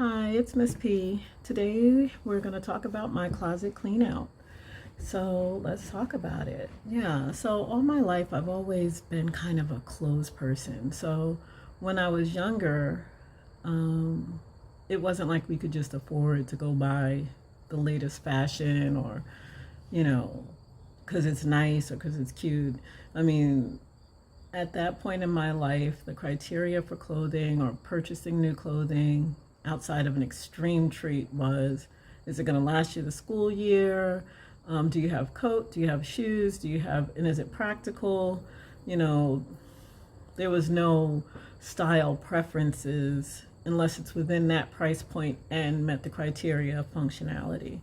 Hi, it's Miss P. Today we're going to talk about my closet clean out. So let's talk about it. Yeah, so all my life I've always been kind of a clothes person. So when I was younger, um, it wasn't like we could just afford to go buy the latest fashion or, you know, because it's nice or because it's cute. I mean, at that point in my life, the criteria for clothing or purchasing new clothing outside of an extreme treat was, is it going to last you the school year? Do you have coat? Do you have shoes? And is it practical? You know, there was no style preferences unless it's within that price point and met the criteria of functionality.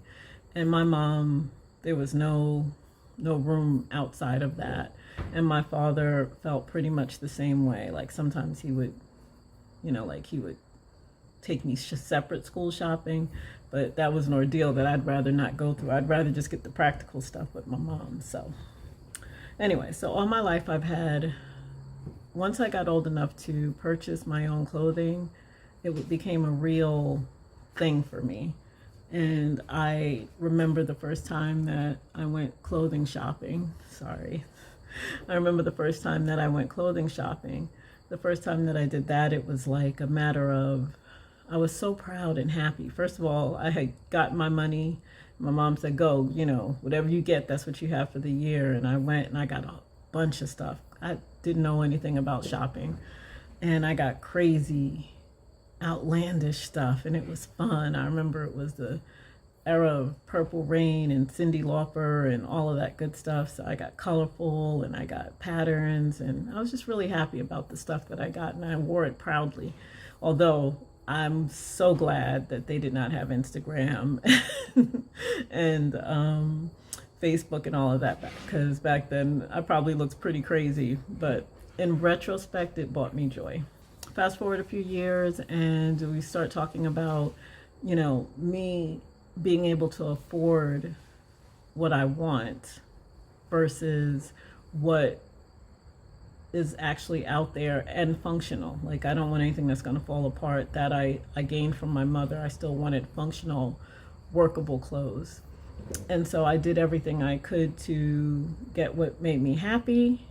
And my mom, there was no room outside of that. And my father felt pretty much the same way. Like sometimes he would, like he would take me separate school shopping, but that was an ordeal that I'd rather not go through. I'd rather just get the practical stuff with my mom. So anyway, so all my life once I got old enough to purchase my own clothing, became a real thing for me. And I remember the first time that I went clothing shopping. Sorry. I remember the first time that I went clothing shopping. The first time that I did that, it was like a matter of, I was so proud and happy. First of all, I had gotten my money. My mom said, go, whatever you get, that's what you have for the year. And I went and I got a bunch of stuff. I didn't know anything about shopping. And I got crazy, outlandish stuff, and it was fun. I remember it was the era of Purple Rain and Cyndi Lauper and all of that good stuff. So I got colorful and I got patterns, and I was just really happy about the stuff that I got, and I wore it proudly. Although I'm so glad that they did not have Instagram and Facebook and all of that, because back then I probably looked pretty crazy, but in retrospect, it brought me joy. Fast forward a few years and we start talking about, me being able to afford what I want versus what is actually out there and functional. Like, I don't want anything that's going to fall apart that I gained from my mother. I still wanted functional, workable clothes. And so I did everything I could to get what made me happy,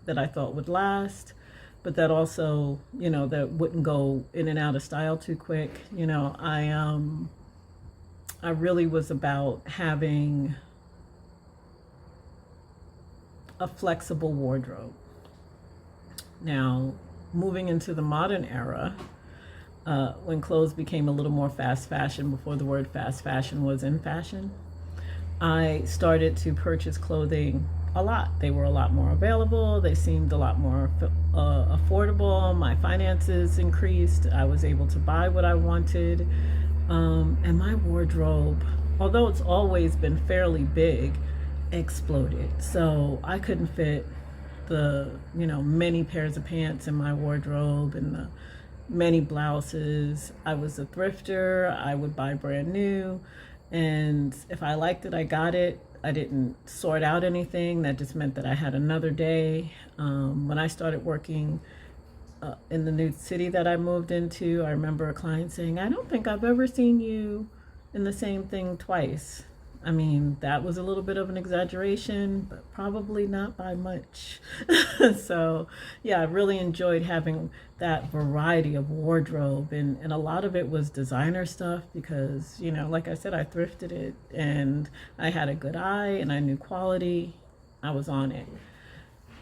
that I thought would last, but that also, that wouldn't go in and out of style too quick. I really was about having a flexible wardrobe. Now, moving into the modern era, when clothes became a little more fast fashion, before the word fast fashion was in fashion, I started to purchase clothing a lot. They were a lot more available. They seemed a lot more affordable. My finances increased. I was able to buy what I wanted. And my wardrobe, although it's always been fairly big, exploded. So I couldn't fit the, many pairs of pants in my wardrobe and the many blouses. I was a thrifter. I would buy brand new. And if I liked it, I got it. I didn't sort out anything. That just meant that I had another day. When I started working in the new city that I moved into, I remember a client saying, I don't think I've ever seen you in the same thing twice. I mean, that was a little bit of an exaggeration, but probably not by much. So, yeah, I really enjoyed having that variety of wardrobe. And a lot of it was designer stuff because, like I said, I thrifted it and I had a good eye and I knew quality. I was on it.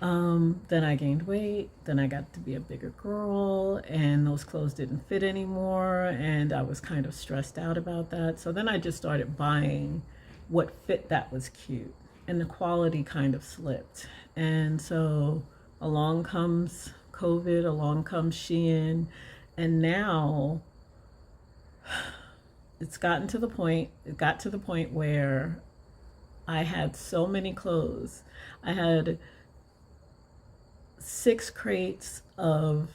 Then I gained weight. Then I got to be a bigger girl and those clothes didn't fit anymore. And I was kind of stressed out about that. So then I just started buying what fit that was cute, and the quality kind of slipped. And so along comes COVID, along comes Shein, and now it got to the point where I had so many clothes. I had 6 crates of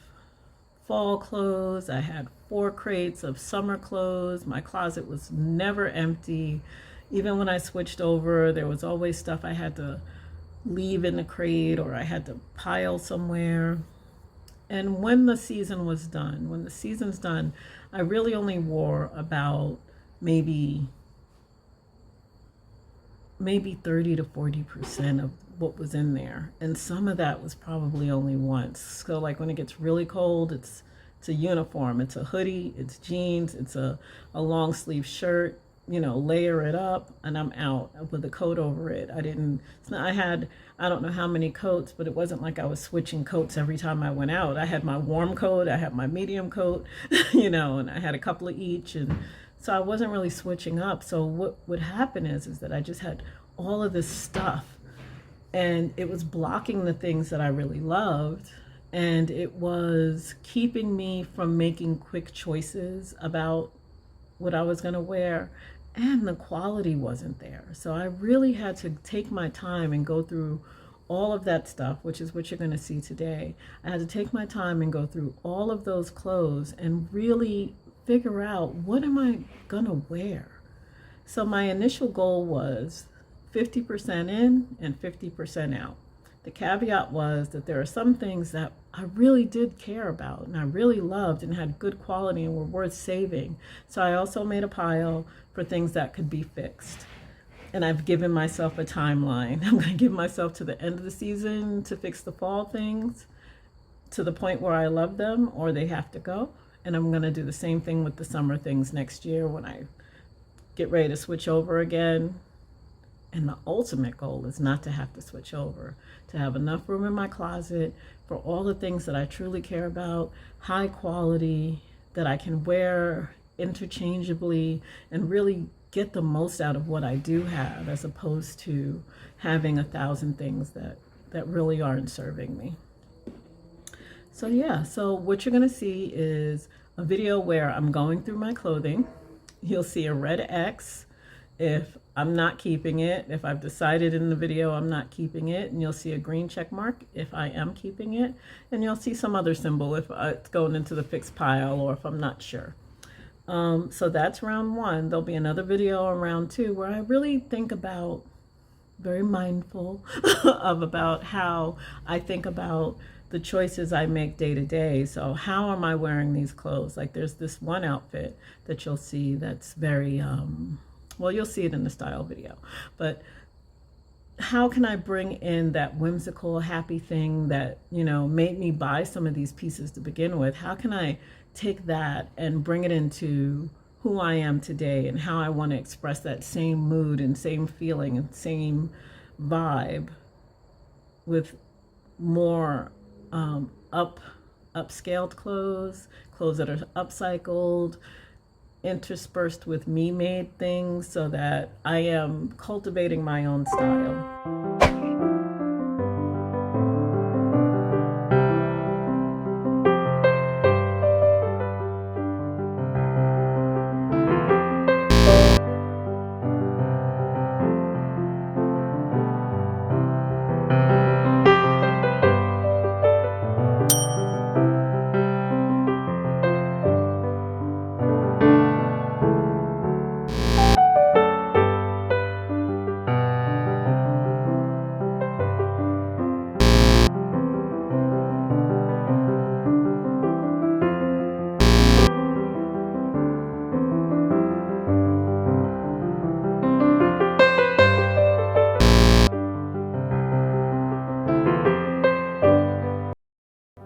fall clothes. I had 4 crates of summer clothes. My closet was never empty. Even when I switched over, there was always stuff I had to leave in the crate or I had to pile somewhere. And when the season was done, when the season's done, I really only wore about maybe 30 to 40% of what was in there. And some of that was probably only once. So like when it gets really cold, it's a uniform, it's a hoodie, it's jeans, it's a long sleeve shirt, layer it up, and I'm out with a coat over it. I had, I don't know how many coats, but it wasn't like I was switching coats every time I went out. I had my warm coat, I had my medium coat, and I had a couple of each. And so I wasn't really switching up. So what would happen is that I just had all of this stuff, and it was blocking the things that I really loved, and it was keeping me from making quick choices about what I was going to wear, and the quality wasn't there. So I really had to take my time and go through all of that stuff, which is what you're going to see today. I had to take my time and go through all of those clothes and really figure out, what am I going to wear? So my initial goal was 50% in and 50% out. The caveat was that there are some things that I really did care about and I really loved and had good quality and were worth saving. So I also made a pile for things that could be fixed. And I've given myself a timeline. I'm going to give myself to the end of the season to fix the fall things to the point where I love them or they have to go. And I'm going to do the same thing with the summer things next year when I get ready to switch over again. And the ultimate goal is not to have to switch over, to have enough room in my closet for all the things that I truly care about, high quality, that I can wear interchangeably and really get the most out of what I do have, as opposed to having 1,000 things that really aren't serving me. So yeah, so what you're gonna see is a video where I'm going through my clothing. You'll see a red X if I'm not keeping it, if I've decided in the video I'm not keeping it, and you'll see a green check mark if I am keeping it, and you'll see some other symbol if it's going into the fixed pile or if I'm not sure. So that's round one. There'll be another video on round two where I really think about, very mindful of about how I think about the choices I make day to day. So how am I wearing these clothes? Like there's this one outfit that you'll see that's very, well, you'll see it in the style video, but how can I bring in that whimsical, happy thing that, made me buy some of these pieces to begin with? How can I take that and bring it into who I am today and how I want to express that same mood and same feeling and same vibe with more upscaled clothes that are upcycled, interspersed with me-made things, so that I am cultivating my own style.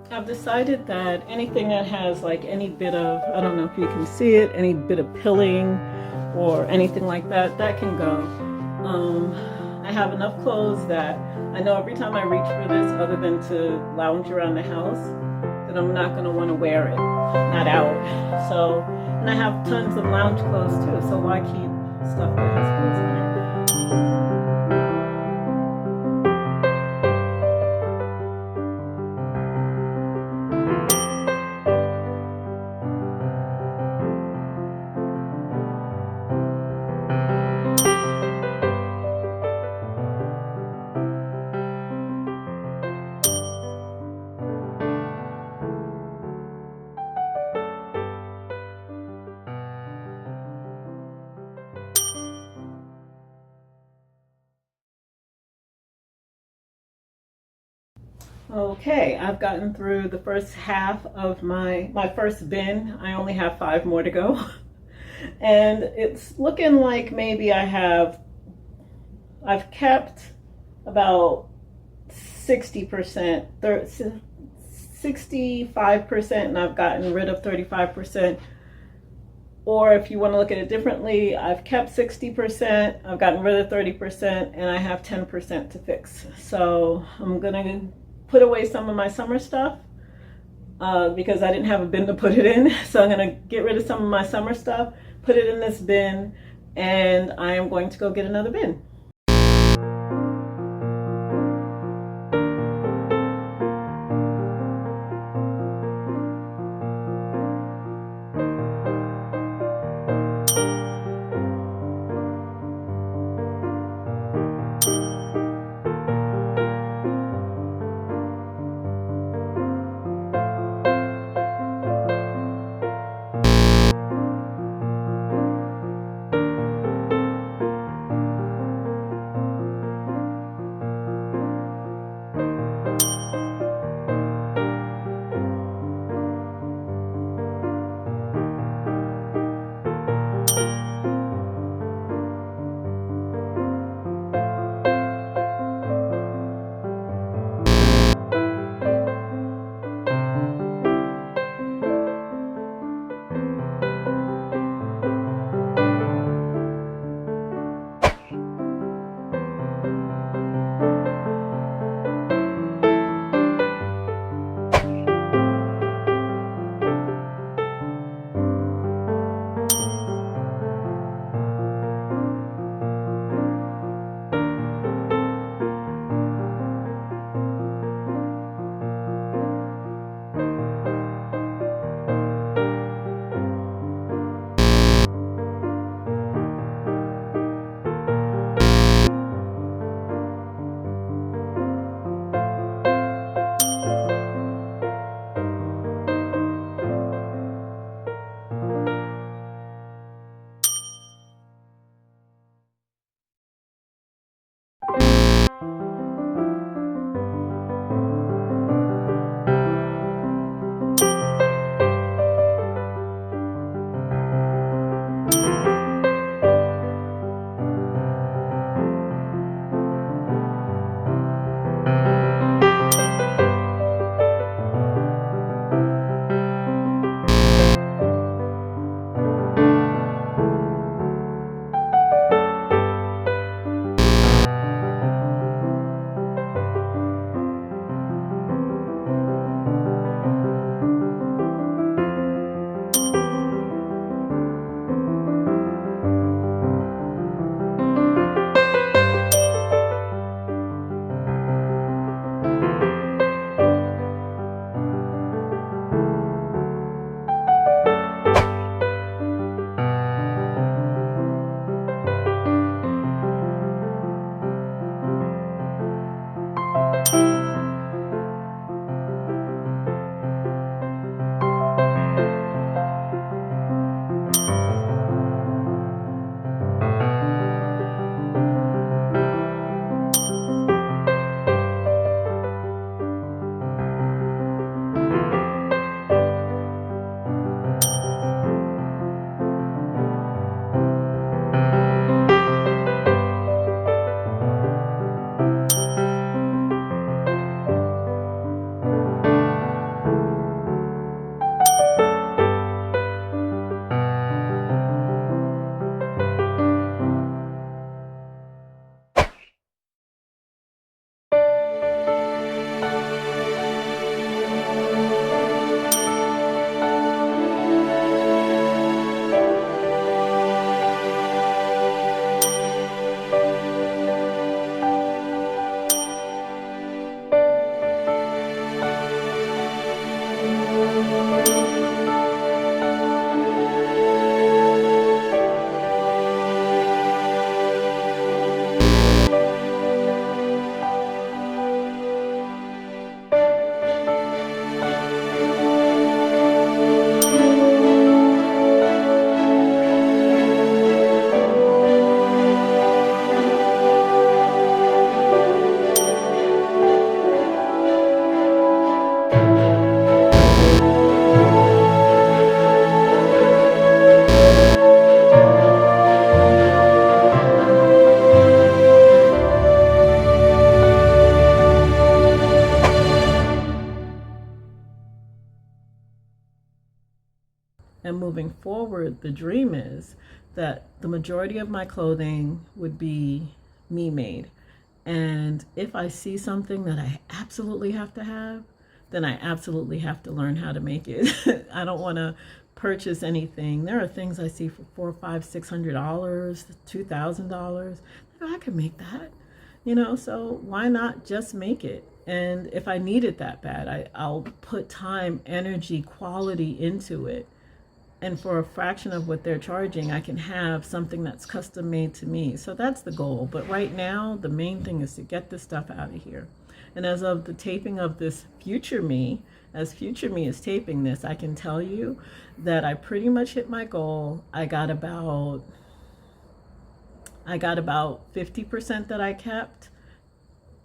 I've decided that anything that has like any bit of, I don't know if you can see it, any bit of pilling or anything like that, that can go. I have enough clothes that I know every time I reach for this, other than to lounge around the house, that I'm not going to want to wear it, not out. So, and I have tons of lounge clothes too, so why keep stuff that has clothes on it? Okay, I've gotten through the first half of my first bin. I only have 5 more to go. And it's looking like maybe I've kept about 60%, 65%, and I've gotten rid of 35%. Or if you want to look at it differently, I've kept 60%, I've gotten rid of 30%, and I have 10% to fix. So I'm gonna put away some of my summer stuff because I didn't have a bin to put it in. So I'm gonna get rid of some of my summer stuff, put it in this bin, and I am going to go get another bin. And moving forward, the dream is that the majority of my clothing would be me made. And if I see something that I absolutely have to have, then I absolutely have to learn how to make it. I don't want to purchase anything. There are things I see for $400, $500, $600, $2,000. I could make that, so why not just make it? And if I need it that bad, I'll put time, energy, quality into it. And for a fraction of what they're charging, I can have something that's custom made to me. So that's the goal. But right now, the main thing is to get this stuff out of here. And as of the taping of this Future Me, as Future Me is taping this, I can tell you that I pretty much hit my goal. I got about 50% that I kept,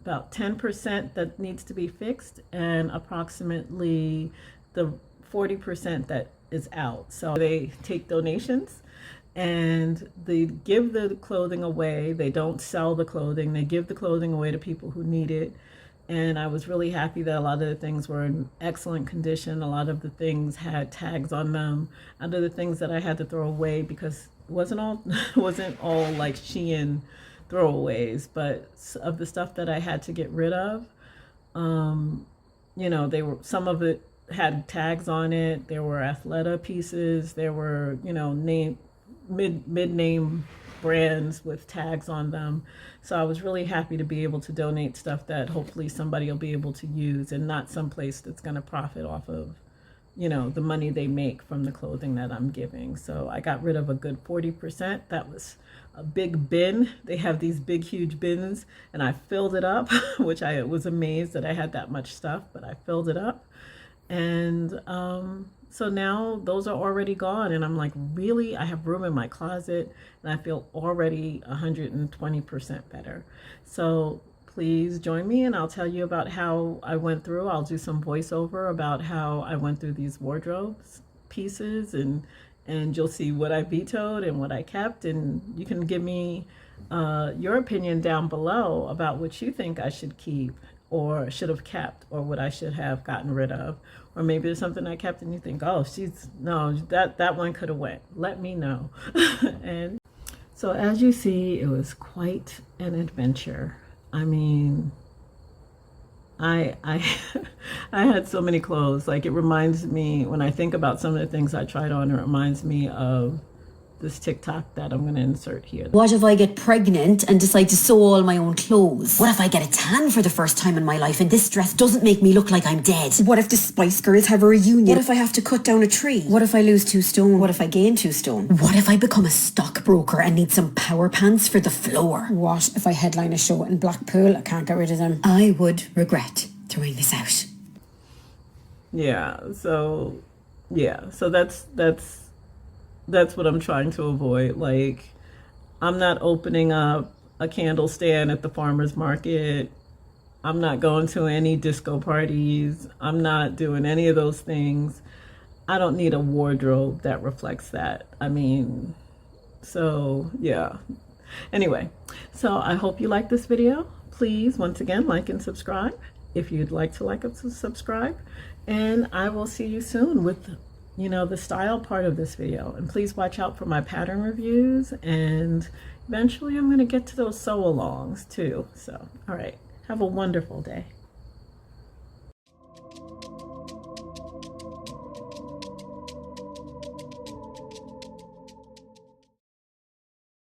about 10% that needs to be fixed, and approximately the 40% that is out. So they take donations and they give the clothing away. They don't sell the clothing. They give the clothing away to people who need it. And I was really happy that a lot of the things were in excellent condition. A lot of the things had tags on them. Other the things that I had to throw away because it wasn't all like Shein throwaways, but of the stuff that I had to get rid of, they were, some of it had tags on it. There were Athleta pieces. There were, mid-name brands with tags on them. So I was really happy to be able to donate stuff that hopefully somebody will be able to use, and not someplace that's going to profit off of, the money they make from the clothing that I'm giving. So I got rid of a good 40%. That was a big bin. They have these big, huge bins, and I filled it up, which I was amazed that I had that much stuff, but I filled it up. And so now those are already gone, and I'm like, really? I have room in my closet, and I feel already 120% better. So please join me, and I'll tell you about how I went through. I'll do some voiceover about how I went through these wardrobes pieces, and you'll see what I vetoed and what I kept, and you can give me your opinion down below about what you think I should keep or should have kept, or what I should have gotten rid of. Or maybe there's something I kept and you think, oh, that one could have went. Let me know. And so as you see, it was quite an adventure. I mean, I I had so many clothes. Like, it reminds me, when I think about some of the things I tried on, it reminds me of this TikTok that I'm going to insert here. What if I get pregnant and decide to sew all my own clothes? What if I get a tan for the first time in my life and this dress doesn't make me look like I'm dead? What if the Spice Girls have a reunion? What if I have to cut down a tree? What if I lose 2 stone? What if I gain 2 stone? What if I become a stockbroker and need some power pants for the floor? What if I headline a show in Blackpool? I can't get rid of them. I would regret throwing this out. So that's what I'm trying to avoid. Like, I'm not opening up a candle stand at the farmer's market. I'm not going to any disco parties. I'm not doing any of those things. I don't need a wardrobe that reflects that. I mean, so yeah. Anyway, so I hope you like this video. Please, once again, like and subscribe if you'd like to like and subscribe. And I will see you soon with the style part of this video. And please watch out for my pattern reviews, and eventually I'm going to get to those sew alongs too. So, all right, have a wonderful day.